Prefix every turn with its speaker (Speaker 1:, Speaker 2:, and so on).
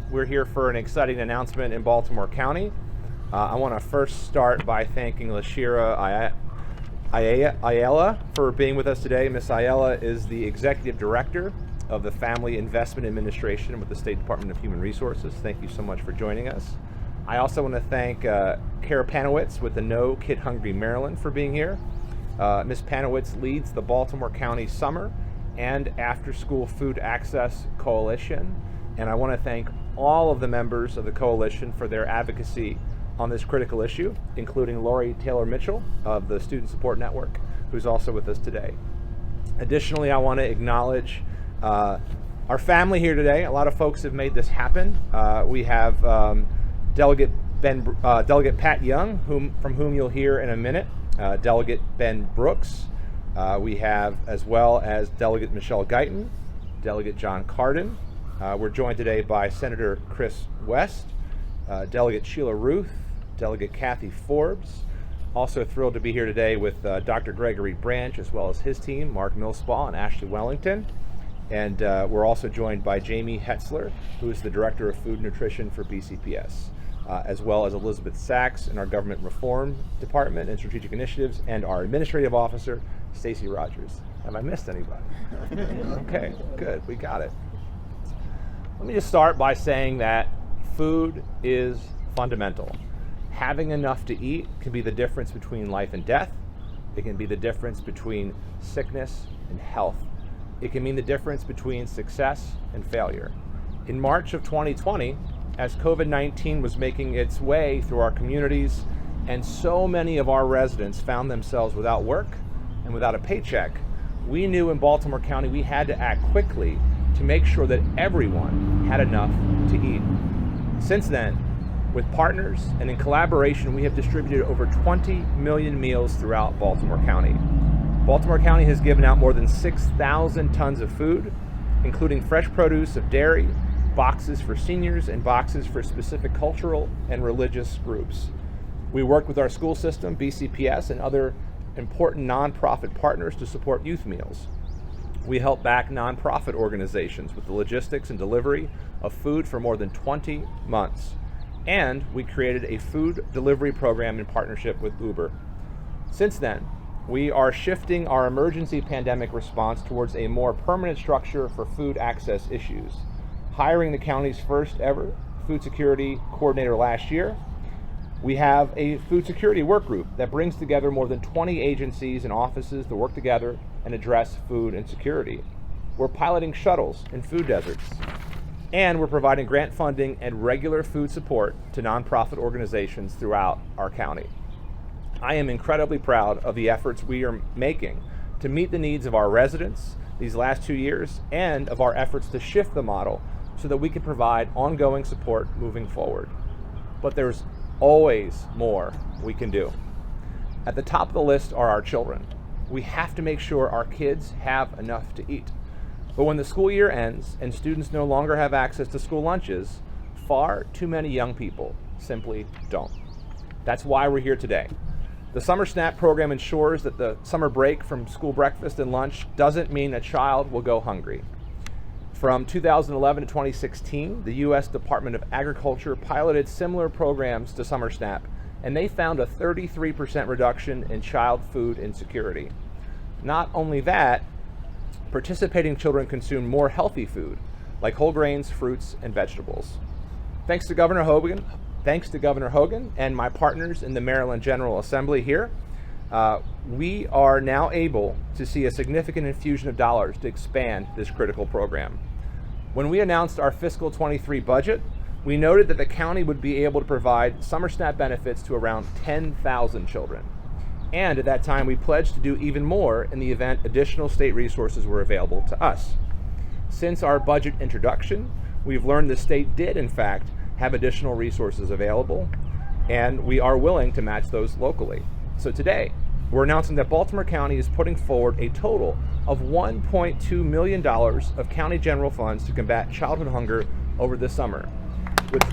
Speaker 1: We're here for an exciting announcement in Baltimore County. I want to first start by thanking Lashira Ayala for being with us today. Ms. Ayala is the Executive Director of the Family Investment Administration with the State Department of Human Resources. Thank you so much for joining us. I also want to thank Kara Panowitz with the No Kid Hungry Maryland for being here. Ms. Panowitz leads the Baltimore County Summer and After School Food Access Coalition, and I want to thank all of the members of the coalition for their advocacy on this critical issue, including Lori Taylor Mitchell of the Student Support Network, who's also with us today. Additionally, I want to acknowledge our family here today. A lot of folks have made this happen. We have Delegate Pat Young, from whom you'll hear in a minute, Delegate Ben Brooks. We have, as well as Delegate Michelle Guyton, Delegate John Cardin. We're joined today by Senator Chris West, Delegate Sheila Ruth, Delegate Kathy Forbes. Also thrilled to be here today with Dr. Gregory Branch, as well as his team, Mark Millspaw and Ashley Wellington. And we're also joined by Jamie Hetzler, who is the Director of Food Nutrition for BCPS, as well as Elizabeth Sachs in our Government Reform Department and Strategic Initiatives, and our Administrative Officer, Stacy Rogers. Have I missed anybody? Okay, good, we got it. Let me just start by saying that food is fundamental. Having enough to eat can be the difference between life and death. It can be the difference between sickness and health. It can mean the difference between success and failure. In March of 2020, as COVID-19 was making its way through our communities and so many of our residents found themselves without work and without a paycheck, we knew in Baltimore County we had to act quickly to make sure that everyone had enough to eat. Since then, with partners and in collaboration, we have distributed over 20 million meals throughout Baltimore County. Baltimore County has given out more than 6,000 tons of food, including fresh produce of dairy, boxes for seniors, and boxes for specific cultural and religious groups. We work with our school system, BCPS, and other important nonprofit partners to support youth meals. We help back nonprofit organizations with the logistics and delivery of food for more than 20 months. And we created a food delivery program in partnership with Uber. Since then, we are shifting our emergency pandemic response towards a more permanent structure for food access issues, hiring the county's first ever food security coordinator last year. We have a food security work group that brings together more than 20 agencies and offices to work together and address food insecurity. We're piloting shuttles in food deserts, and we're providing grant funding and regular food support to nonprofit organizations throughout our county. I am incredibly proud of the efforts we are making to meet the needs of our residents these last 2 years, and of our efforts to shift the model so that we can provide ongoing support moving forward. But there's always more we can do. At the top of the list are our children. We have to make sure our kids have enough to eat. But when the school year ends and students no longer have access to school lunches, far too many young people simply don't. That's why we're here today. The Summer SNAP program ensures that the summer break from school breakfast and lunch doesn't mean a child will go hungry. From 2011 to 2016, the U.S. Department of Agriculture piloted similar programs to Summer SNAP, and they found a 33% reduction in child food insecurity. Not only that, participating children consume more healthy food, like whole grains, fruits, and vegetables. Thanks to Governor Hogan and my partners in the Maryland General Assembly here, we are now able to see a significant infusion of dollars to expand this critical program. When we announced our fiscal 23 budget, we noted that the county would be able to provide Summer SNAP benefits to around 10,000 children. And at that time, we pledged to do even more in the event additional state resources were available to us. Since our budget introduction, we've learned the state did, in fact, have additional resources available, and we are willing to match those locally. So today, we're announcing that Baltimore County is putting forward a total of $1.2 million of county general funds to combat childhood hunger over the summer, with